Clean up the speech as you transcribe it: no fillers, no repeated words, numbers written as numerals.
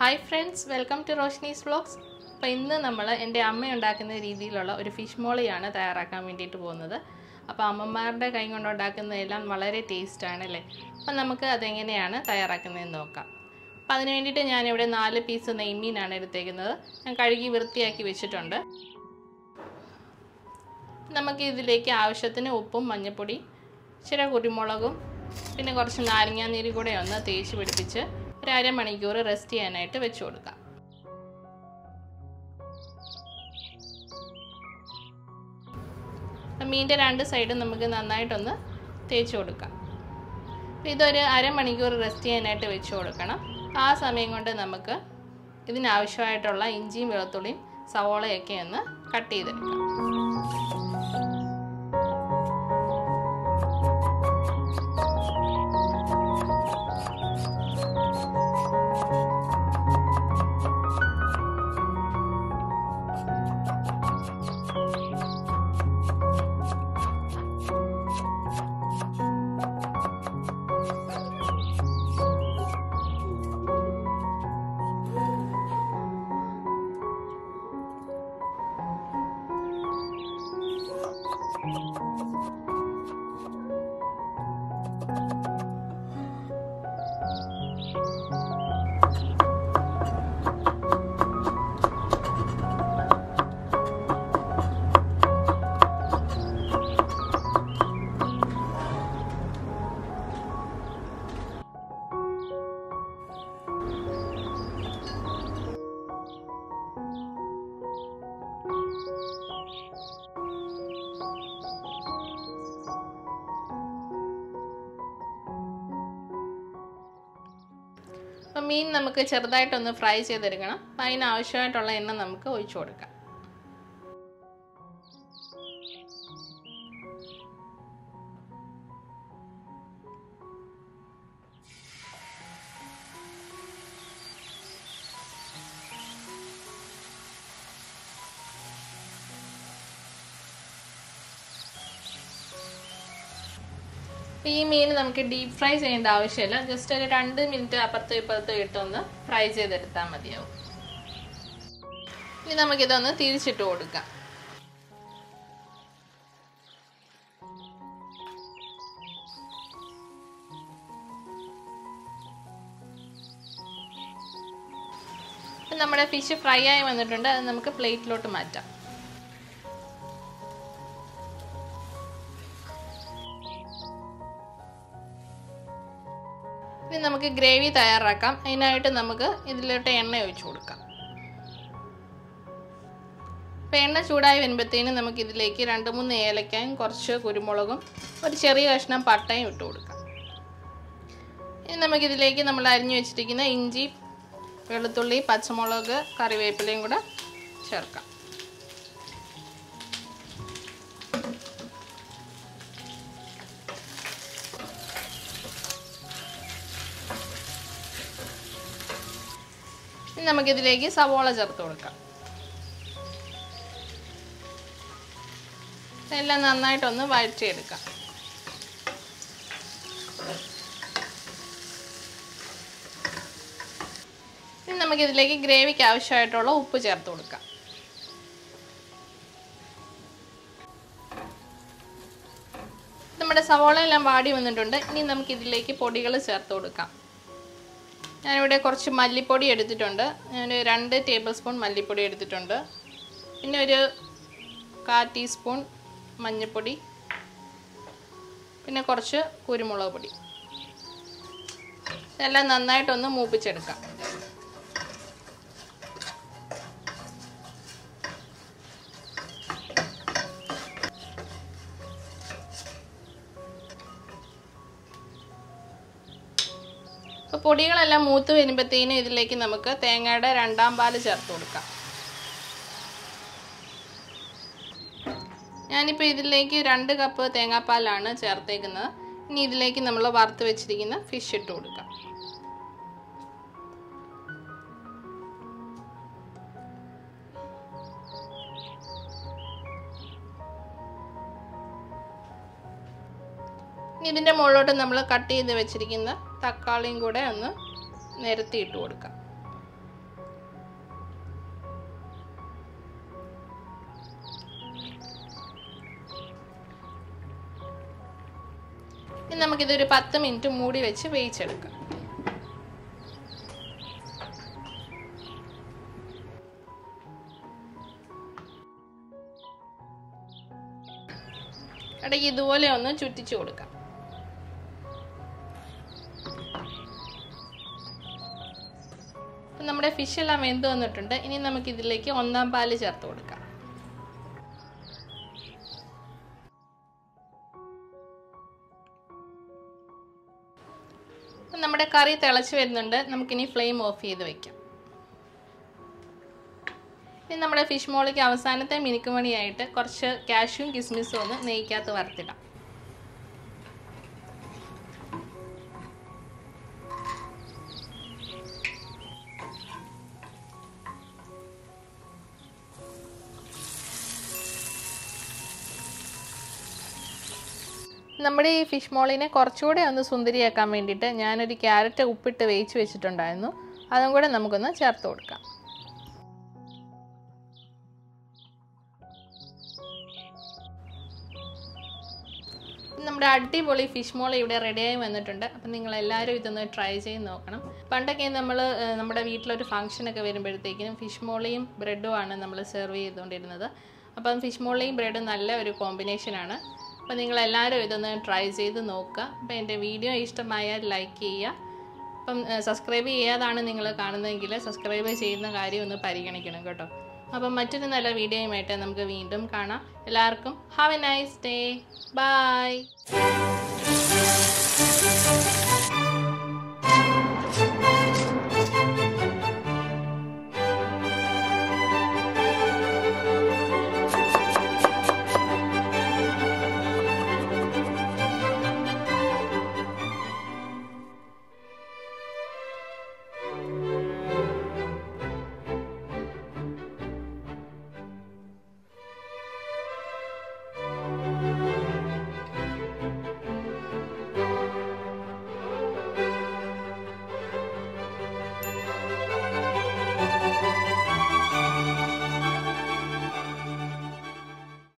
Hi friends, welcome to Roshni's Vlogs. അപ്പോൾ ഇന്ന് നമ്മൾ എൻ്റെ അമ്മ ഉണ്ടാക്കുന്ന രീതിയിലുള്ള ഒരു ഫിഷ് മോളിയാണ് തയ്യാറാക്കാൻ വേണ്ടിയിട്ട് പോകുന്നത്. അപ്പോൾ അമ്മമാരുടെ കൈ കൊണ്ട് ഉണ്ടാക്കുന്നതെല്ലാം വളരെ ടേസ്റ്റ് ആണ് അല്ലേ. അപ്പോൾ നമുക്ക് അതെങ്ങനെയാണ് തയ്യാറാക്കുന്നതെന്ന് നോക്കാം. അപ്പോൾ അതിന് വേണ്ടിയിട്ട് ഞാനിവിടെ 4 പീസ് നെയ്മീനാണ് എടുത്തേക്കുന്നത്. ഞാൻ കഴുകി വൃത്തിയാക്കി വെച്ചിട്ടുണ്ട്. നമുക്ക് ഇതിലേക്ക് ആവശ്യത്തിന് ഉപ്പും മഞ്ഞൾപ്പൊടി, ഇച്ചിരി കുരുമുളകും പിന്നെ കുറച്ച് നാരങ്ങാനീര് കൂടെ ഒന്ന് തേച്ച് പിടിപ്പിച്ച് ഒരു അരമണിക്കൂർ റെസ്റ്റ് ചെയ്യാനായിട്ട് വെച്ച് കൊടുക്കാം. മീനിൻ്റെ 2 സൈഡും നമുക്ക് നന്നായിട്ടൊന്ന് തേച്ച് കൊടുക്കാം. ഇതൊരു അരമണിക്കൂർ റെസ്റ്റ് ചെയ്യാനായിട്ട് വെച്ച് കൊടുക്കണം. ആ സമയം കൊണ്ട് നമുക്ക് ഇതിനാവശ്യമായിട്ടുള്ള ഇഞ്ചിയും വെളുത്തുള്ളിയും സവോളയൊക്കെ ഒന്ന് കട്ട് ചെയ്തെടുക്കാം. അപ്പോൾ മീൻ നമുക്ക് ചെറുതായിട്ടൊന്ന് ഫ്രൈ ചെയ്തെടുക്കണം. അപ്പോൾ അതിനാവശ്യമായിട്ടുള്ള എണ്ണ നമുക്ക് ഒഴിച്ചു കൊടുക്കാം. ഈ മീൻ നമുക്ക് ഡീപ്പ് ഫ്രൈ ചെയ്യേണ്ട ആവശ്യമില്ല. ജസ്റ്റ് ഒരു 2 മിനിറ്റ് അപ്പുറത്തും ഇപ്പുറത്തും ഇട്ടൊന്ന് ഫ്രൈ ചെയ്തെടുത്താൽ മതിയാവും. ഇനി നമുക്കിതൊന്ന് തിരിച്ചിട്ട് കൊടുക്കാം. നമ്മുടെ ഫിഷ് ഫ്രൈ ആയി വന്നിട്ടുണ്ട്. അത് നമുക്ക് പ്ലേറ്റിലോട്ട് മാറ്റാം. ഇനി നമുക്ക് ഗ്രേവി തയ്യാറാക്കാം. അതിനായിട്ട് നമുക്ക് ഇതിലോട്ട് എണ്ണ ഒഴിച്ചു കൊടുക്കാം. അപ്പോൾ എണ്ണ ചൂടായി വരുമ്പോഴത്തേനും നമുക്ക് ഇതിലേക്ക് 2-3 ഏലക്കായും കുറച്ച് കുരുമുളകും ഒരു ചെറിയ കഷ്ണം പട്ടയും ഇട്ട് കൊടുക്കാം. ഇനി നമുക്കിതിലേക്ക് നമ്മൾ അരിഞ്ഞു വെച്ചിരിക്കുന്ന ഇഞ്ചി, വെളുത്തുള്ളി, പച്ചമുളക്, കറിവേപ്പിലയും കൂടെ ചേർക്കാം. നമുക്കിതിലേക്ക് സവോള ചേർത്ത് കൊടുക്കാം. എല്ലാം നന്നായിട്ടൊന്ന് വഴറ്റിയെടുക്കാം. ഇനി നമുക്കിതിലേക്ക് ഗ്രേവിക്ക് ആവശ്യമായിട്ടുള്ള ഉപ്പ് ചേർത്ത് കൊടുക്കാം. നമ്മുടെ സവോള എല്ലാം വാടി വന്നിട്ടുണ്ട്. ഇനി നമുക്കിതിലേക്ക് പൊടികൾ ചേർത്ത് കൊടുക്കാം. ഞാനിവിടെ കുറച്ച് മല്ലിപ്പൊടി എടുത്തിട്ടുണ്ട്. ഞാൻ 2 ടേബിൾ സ്പൂൺ മല്ലിപ്പൊടി എടുത്തിട്ടുണ്ട്. പിന്നെ ഒരു 1/4 ടീസ്പൂൺ മഞ്ഞൾപ്പൊടി, പിന്നെ കുറച്ച് കുരുമുളക് പൊടി. ഇതെല്ലാം നന്നായിട്ടൊന്ന് മൂപ്പിച്ചെടുക്കാം. അപ്പോൾ പൊടികളെല്ലാം മൂത്ത് വരുമ്പോഴത്തേനും ഇതിലേക്ക് നമുക്ക് തേങ്ങയുടെ 2ാം പാൽ ചേർത്ത് കൊടുക്കാം. ഞാനിപ്പോൾ ഇതിലേക്ക് 2 കപ്പ് തേങ്ങാപ്പാലാണ് ചേർത്തേക്കുന്നത്. ഇനി ഇതിലേക്ക് നമ്മൾ വറുത്ത് വെച്ചിരിക്കുന്ന ഫിഷ് ഇട്ട് കൊടുക്കാം. ഇതിൻ്റെ മുകളിലോട്ട് നമ്മൾ കട്ട് ചെയ്ത് വെച്ചിരിക്കുന്ന തക്കാളിയും കൂടെ ഒന്ന് നിരത്തി ഇട്ട് കൊടുക്കാം. ഇനി നമുക്കിതൊരു 10 മിനിറ്റ് മൂടി വെച്ച് വേവിച്ചെടുക്കാം. ഇടയ്ക്ക് ഇതുപോലെ ഒന്ന് ചുറ്റിച്ചു കൊടുക്കാം. നമ്മുടെ ഫിഷ് എല്ലാം വെന്ത് വന്നിട്ടുണ്ട്. ഇനി നമുക്കിതിലേക്ക് 1/4 പാല് ചേർത്ത് കൊടുക്കാം. നമ്മുടെ കറി തിളച്ച് വരുന്നുണ്ട്. നമുക്കിനി ഫ്ലെയിം ഓഫ് ചെയ്ത് വെക്കാം. ഇനി നമ്മുടെ ഫിഷ് മോളിക്ക് അവസാനത്തെ മിനുക്കുമണിയായിട്ട് കുറച്ച് കാഷ്യൂം കിസ്മിസും ഒന്ന് നെയ്ക്കകത്ത് വറുത്തിടാം. നമ്മുടെ ഈ ഫിഷ് മോളിനെ കുറച്ചുകൂടെ ഒന്ന് സുന്ദരിയാക്കാൻ വേണ്ടിയിട്ട് ഞാനൊരു ക്യാരറ്റ് ഉപ്പിട്ട് വേവിച്ച് വെച്ചിട്ടുണ്ടായിരുന്നു. അതും കൂടെ നമുക്കൊന്ന് ചേർത്ത് കൊടുക്കാം. നമ്മുടെ അടിപൊളി ഫിഷ് മോളി ഇവിടെ റെഡിയായി വന്നിട്ടുണ്ട്. അപ്പം നിങ്ങളെല്ലാവരും ഇതൊന്ന് ട്രൈ ചെയ്ത് നോക്കണം. പണ്ടൊക്കെ നമ്മുടെ വീട്ടിലൊരു ഫംഗ്ഷനൊക്കെ വരുമ്പോഴത്തേക്കിനും ഫിഷ് മോളിയും ബ്രെഡുമാണ് നമ്മൾ സെർവ് ചെയ്തുകൊണ്ടിരുന്നത്. അപ്പം ഫിഷ് മോളിയും ബ്രെഡും നല്ല ഒരു കോമ്പിനേഷനാണ്. അപ്പോൾ നിങ്ങളെല്ലാവരും ഇതൊന്ന് ട്രൈ ചെയ്ത് നോക്കുക. അപ്പോൾ എൻ്റെ വീഡിയോ ഇഷ്ടമായാൽ ലൈക്ക് ചെയ്യുക. അപ്പം സബ്സ്ക്രൈബ് ചെയ്യാതാണ് നിങ്ങൾ കാണുന്നതെങ്കിൽ സബ്സ്ക്രൈബ് ചെയ്യുന്ന കാര്യം ഒന്ന് പരിഗണിക്കണം കേട്ടോ. അപ്പം മറ്റൊരു നല്ല വീഡിയോയുമായിട്ട് നമുക്ക് വീണ്ടും കാണാം. എല്ലാവർക്കും have a nice day. By.